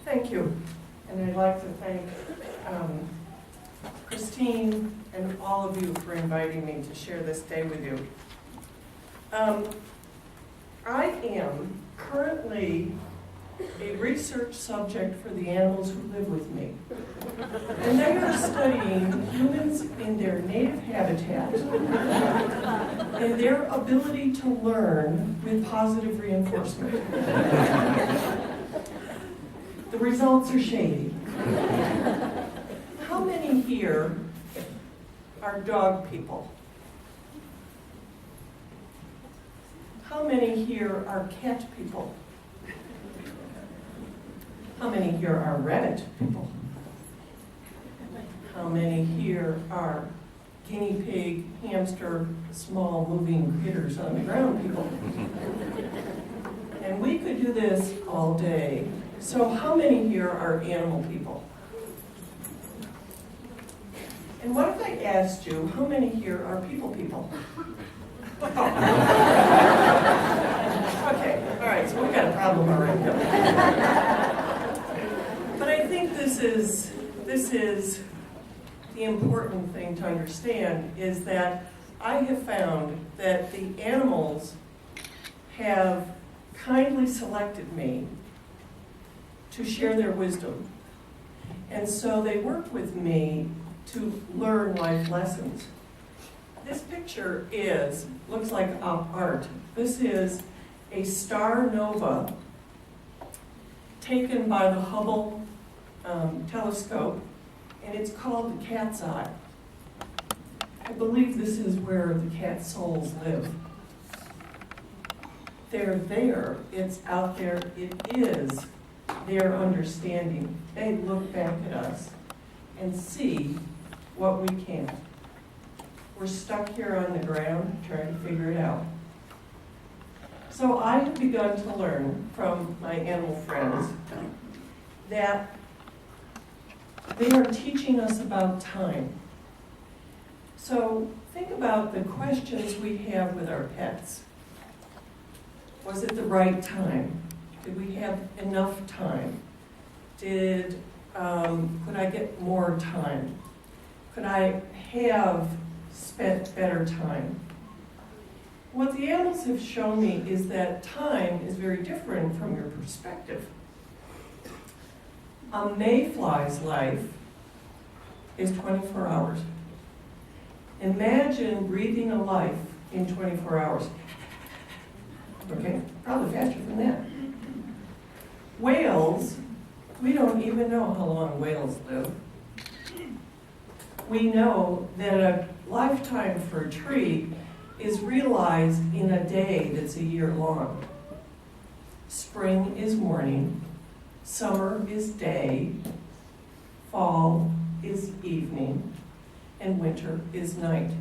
Thank you. And I'd like to thank Christine and all of you for inviting me to share this day with you. I am currently a research subject for the animals who live with me. And they are studying humans in their native habitat and their ability to learn with positive reinforcement. The results are shady. How many here are dog people? How many here are cat people? How many here are rabbit people? How many here are guinea pig, hamster, small moving critters on the ground people? And we could do this all day. So how many here are animal people? And what if I asked you, how many here are people? Okay, all right, so we've got a problem already. But I think this is the important thing to understand, is that I have found that the animals have kindly selected me to share their wisdom. And so they work with me to learn life lessons. This picture looks like art. This is a star nova taken by the Hubble telescope, and it's called the cat's eye. I believe this is where the cat souls live. They're there, it's out there, it is their understanding. They look back at us and see what we can't. We're stuck here on the ground trying to figure it out. So I have begun to learn from my animal friends that they are teaching us about time. So think about the questions we have with our pets. Was it the right time? Did we have enough time? Could I get more time? Could I have spent better time? What the animals have shown me is that time is very different from your perspective. A mayfly's life is 24 hours. Imagine breathing a life in 24 hours. Okay, probably faster than that. Whales, we don't even know how long whales live. We know that a lifetime for a tree is realized in a day that's a year long. Spring is morning, summer is day, fall is evening, and winter is night.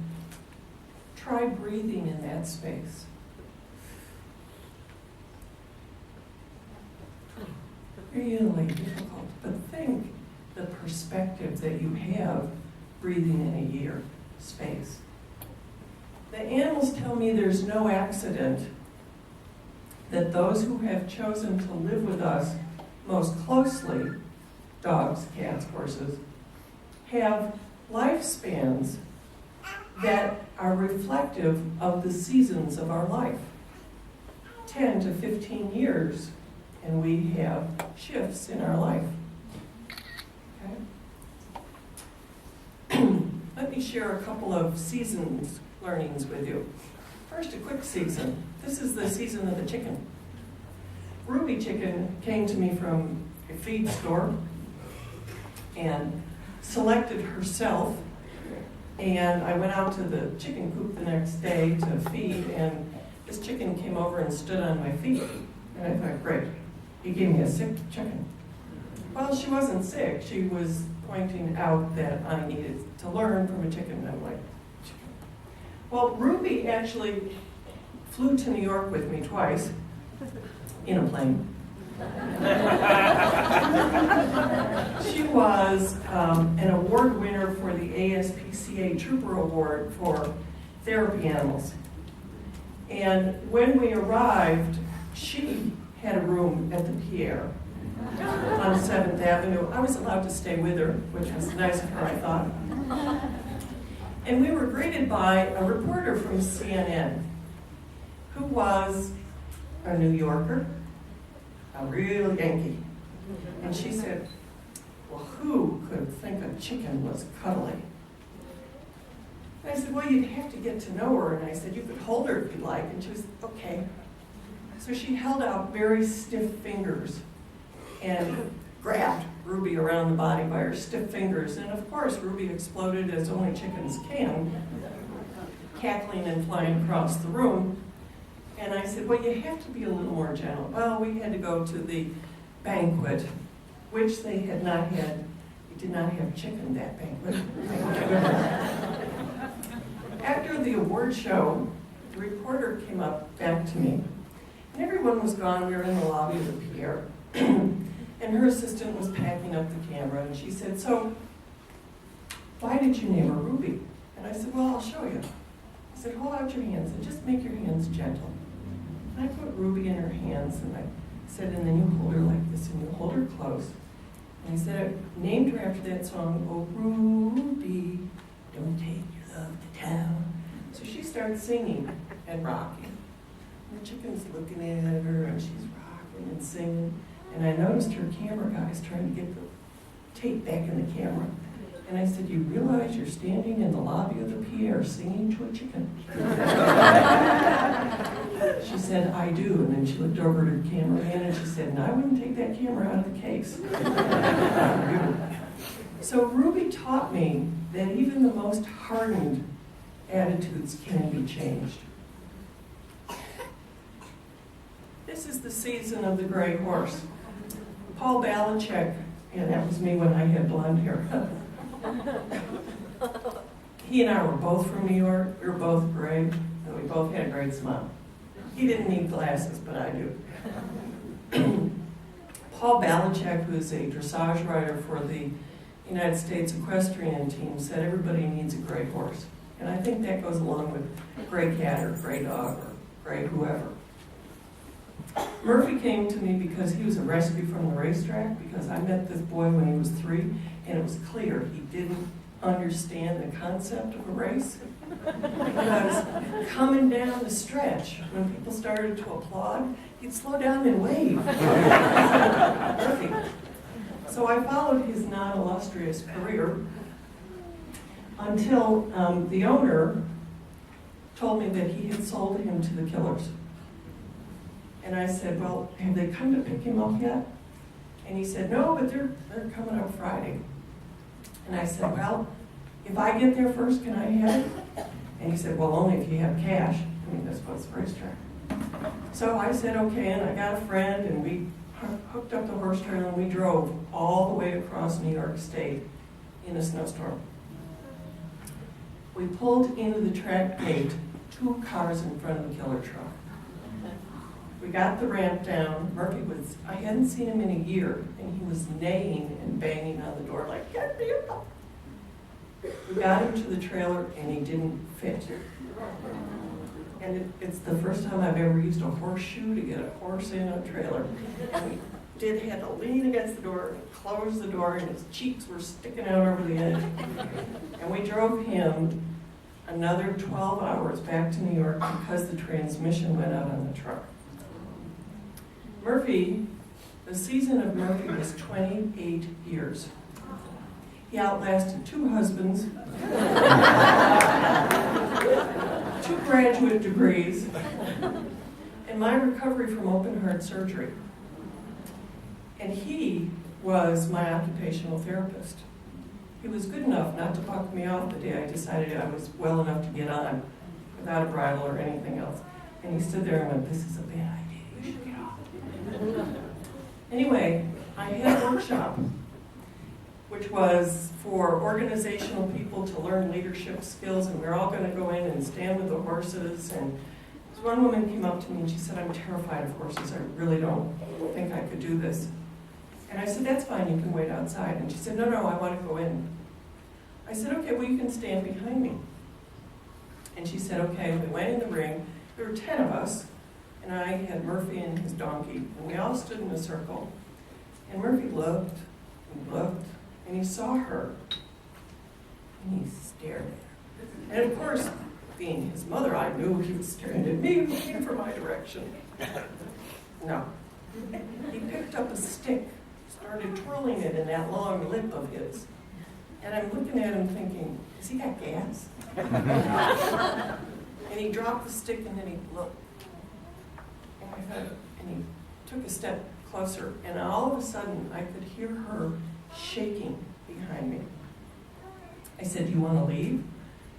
Try breathing in that space. Really difficult, but think the perspective that you have breathing in a year space. The animals tell me there's no accident that those who have chosen to live with us most closely, dogs, cats, horses, have lifespans that are reflective of the seasons of our life. 10 to 15 years, and we have shifts in our life. Okay? Let me share a couple of seasons learnings with you. First, a quick season. This is the season of the chicken. Ruby chicken came to me from a feed store and selected herself, and I went out to the chicken coop the next day to feed, and this chicken came over and stood on my feet. And I thought, great, he gave me a sick chicken. Well, she wasn't sick. She was pointing out that I needed to learn from a chicken. And I'm like, chicken. Well, Ruby actually flew to New York with me twice in a plane. She was an award winner for the ASPCA Trooper Award for therapy animals. And when we arrived, she had a room at the Pierre, on 7th Avenue. I was allowed to stay with her, which was nice of her, I thought. And we were greeted by a reporter from CNN who was a New Yorker, a real Yankee. And she said, well, who could think a chicken was cuddly? And I said, well, you'd have to get to know her. And I said, you could hold her if you'd like. And she was, okay. So she held out very stiff fingers and grabbed Ruby around the body by her stiff fingers. And of course, Ruby exploded as only chickens can, cackling and flying across the room. And I said, well, you have to be a little more gentle. Well, we had to go to the banquet, which they had not had. We did not have chicken that banquet. After the award show, the reporter came up back to me. And everyone was gone. We were in the lobby of the Pierre. And her assistant was packing up the camera. And she said, so, why did you name her Ruby? And I said, well, I'll show you. I said, hold out your hands and just make your hands gentle. And I put Ruby in her hands and I said, and then you hold her like this and you hold her close. And I said, I named her after that song, oh, Ruby, don't take your love to town. So she started singing and rocking. And the chicken's looking at her and she's rocking and singing. And I noticed her camera guys trying to get the tape back in the camera. And I said, you realize you're standing in the lobby of the Pierre singing to a chicken? She said, I do. And then she looked over at her cameraman and she said, and I wouldn't take that camera out of the case. So Ruby taught me that even the most hardened attitudes can be changed. This is the season of the gray horse. Paul Belichick, and that was me when I had blonde hair. He and I were both from New York. We were both gray, and we both had a great smile. He didn't need glasses, but I do. Paul Belichick, who is a dressage rider for the United States equestrian team, said everybody needs a gray horse. And I think that goes along with gray cat or gray dog or gray whoever. Murphy came to me because he was a rescue from the racetrack, because I met this boy when he was 3, and it was clear he didn't understand the concept of a race. Because coming down the stretch, when people started to applaud, he'd slow down and wave. Murphy. So I followed his non-illustrious career until the owner told me that he had sold him to the killers. And I said, well, have they come to pick him up yet? And he said, no, but they're coming up Friday. And I said, well, if I get there first, can I have it? And he said, well, only if you have cash. I mean, that's what's the racetrack. So I said, okay, and I got a friend, and we hooked up the horse trailer, and we drove all the way across New York State in a snowstorm. We pulled into the track gate, 2 cars in front of the killer truck. We got the ramp down. Murphy was, I hadn't seen him in a year, and he was neighing and banging on the door like, get me up. We got him to the trailer, and he didn't fit. And it's the first time I've ever used a horseshoe to get a horse in a trailer. And we did have to lean against the door and close the door, and his cheeks were sticking out over the edge. And we drove him another 12 hours back to New York because the transmission went out on the truck. Murphy, the season of Murphy was 28 years. He outlasted 2 husbands, 2 graduate degrees, and my recovery from open heart surgery. And he was my occupational therapist. He was good enough not to buck me off the day I decided I was well enough to get on without a bridle or anything else. And he stood there and went, this is a bad idea, you should get off. Anyway, I had a workshop, which was for organizational people to learn leadership skills, and we were all going to go in and stand with the horses. And this one woman came up to me and she said, I'm terrified of horses. I really don't think I could do this. And I said, that's fine, you can wait outside. And she said, no, I want to go in. I said, okay, well, you can stand behind me. And she said, okay. We went in the ring. There were 10 of us, and I had Murphy and his donkey, and we all stood in a circle. And Murphy looked and looked, and he saw her, and he stared at her. And of course, being his mother, I knew he was staring at me, looking for my direction. No. He picked up a stick, started twirling it in that long lip of his. And I'm looking at him thinking, has he got gas? And he dropped the stick and then he looked. And I thought, and he took a step closer, and all of a sudden I could hear her shaking behind me. I said, do you want to leave?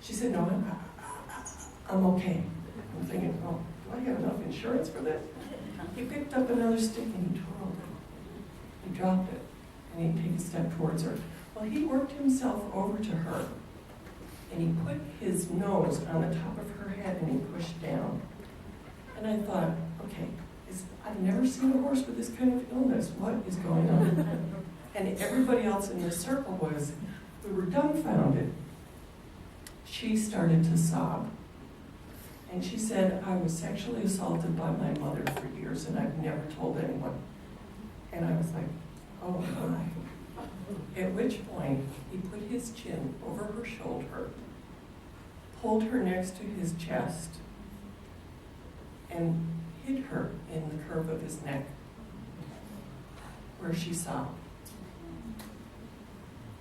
She said, no, I'm okay. I'm thinking, oh, do I have enough insurance for this? He picked up another stick and he twirled it. He dropped it, and he'd take a step towards her. Well, he worked himself over to her, and he put his nose on the top of her head and he pushed down. And I thought, okay, I've never seen a horse with this kind of illness. What is going on? And everybody else in the circle we were dumbfounded. She started to sob. And she said, I was sexually assaulted by my mother for years, and I've never told anyone. And I was like, oh my. At which point, he put his chin over her shoulder, pulled her next to his chest, and hit her in the curve of his neck, where she sobbed.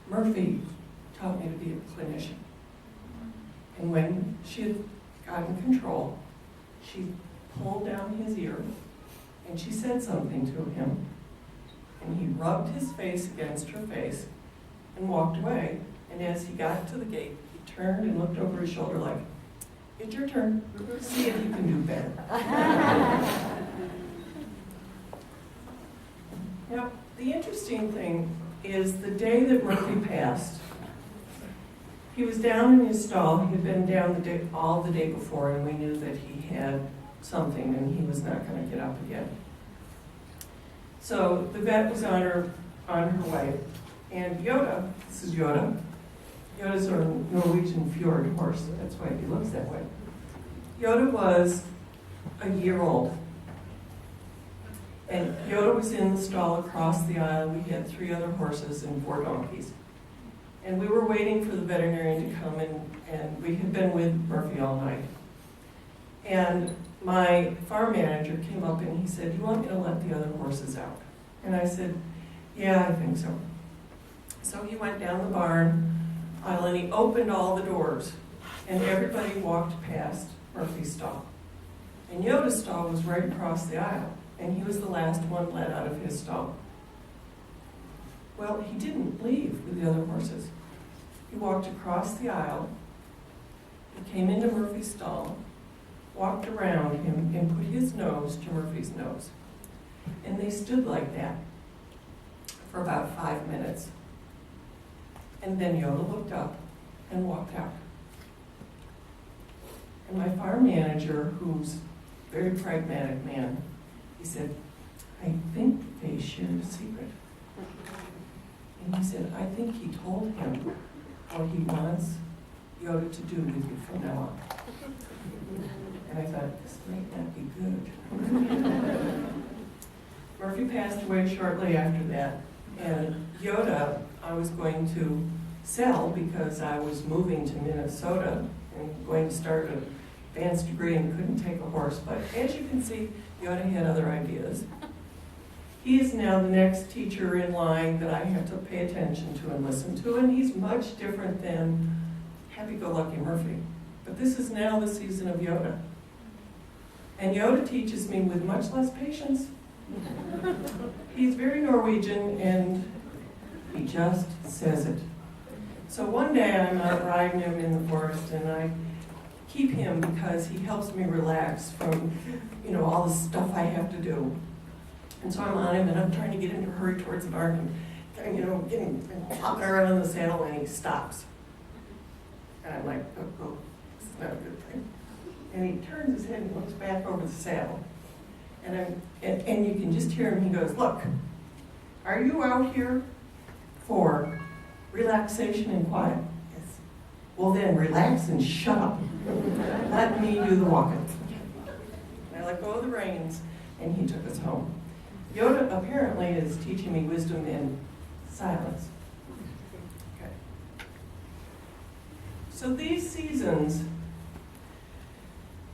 Murphy taught me to be a clinician. And when she had gotten control, she pulled down his ear, and she said something to him, and he rubbed his face against her face and walked away. And as he got to the gate, he turned and looked over his shoulder like, it's your turn. See if you can do better. Now, the interesting thing is the day that Murphy passed, he was down in his stall. He had been down all the day before, and we knew that he had something and he was not going to get up again. So the vet was on her way, and Yoda, this is Yoda. Yoda's a Norwegian fjord horse, that's why he looks that way. Yoda was a year old. And Yoda was in the stall across the aisle. We had 3 other horses and 4 donkeys. And we were waiting for the veterinarian to come, and we had been with Murphy all night. And my farm manager came up and he said, do you want me to let the other horses out? And I said, yeah, I think so. So he went down the barn aisle and he opened all the doors, and everybody walked past Murphy's stall. And Yoda's stall was right across the aisle, and he was the last one let out of his stall. Well, he didn't leave with the other horses. He walked across the aisle, he came into Murphy's stall, walked around him, and put his nose to Murphy's nose. And they stood like that for about 5 minutes. And then Yoda looked up and walked out. And my farm manager, who's a very pragmatic man, he said, I think they shared a secret. And he said, I think he told him what he wants Yoda to do with you from now on. And I thought, this might not be good. Murphy passed away shortly after that. And Yoda, I was going to sell because I was moving to Minnesota and going to start an advanced degree and couldn't take a horse. But as you can see, Yoda had other ideas. He is now the next teacher in line that I have to pay attention to and listen to, and he's much different than happy-go-lucky Murphy. But this is now the season of Yoda. And Yoda teaches me with much less patience. He's very Norwegian, and he just says it. So one day I'm out riding him in the forest, and I keep him because he helps me relax from, all the stuff I have to do. And so I'm on him, and I'm trying to get him to hurry towards the barn, and getting hopping around in the saddle, and he stops. And I'm like, oh, this is not a good thing. And he turns his head and looks back over the saddle. And you can just hear him, he goes, look, are you out here for relaxation and quiet? Yes. Well then, relax and shut up. Let me do the walking. And I let go of the reins, and he took us home. Yoda apparently is teaching me wisdom in silence. Okay. So these seasons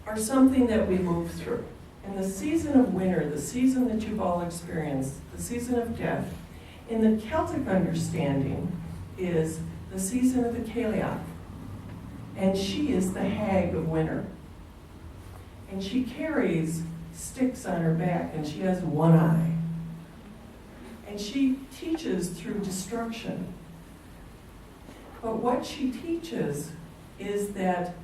are something that we move through. And the season of winter, the season that you've all experienced, the season of death, in the Celtic understanding is the season of the Cailleach. And she is the hag of winter. And she carries sticks on her back, and she has one eye. And she teaches through destruction. But what she teaches is that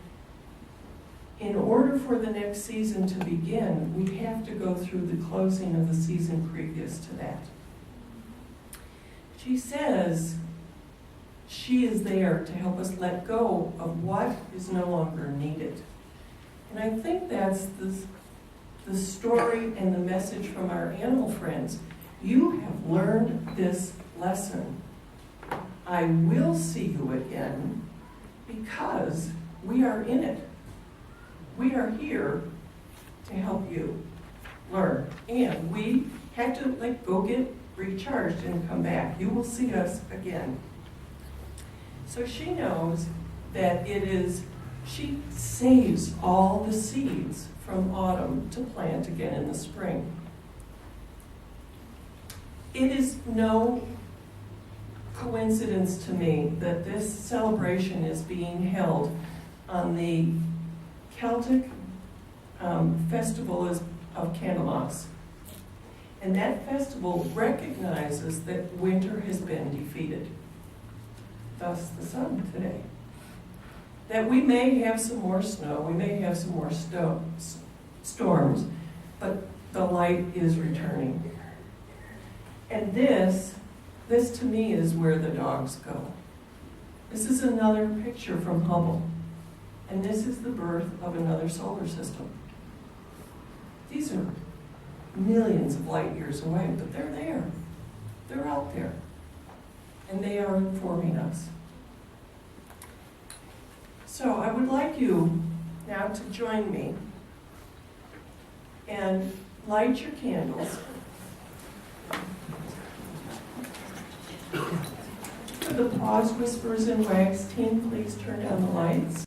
in order for the next season to begin, we have to go through the closing of the season previous to that. She says she is there to help us let go of what is no longer needed. And I think that's the story and the message from our animal friends. You have learned this lesson. I will see you again because we are in it. We are here to help you learn. And we have to go get recharged and come back. You will see us again. So she knows that she saves all the seeds from autumn to plant again in the spring. It is no coincidence to me that this celebration is being held on the Celtic festival of Candlemas. And that festival recognizes that winter has been defeated. Thus the sun today. That we may have some more snow, we may have some more storms, but the light is returning. And this to me is where the dogs go. This is another picture from Hubble. And this is the birth of another solar system. These are millions of light years away, but they're there. They're out there. And they are informing us. So I would like you now to join me and light your candles. For the Paws Whiskers and Wags team, please turn down the lights.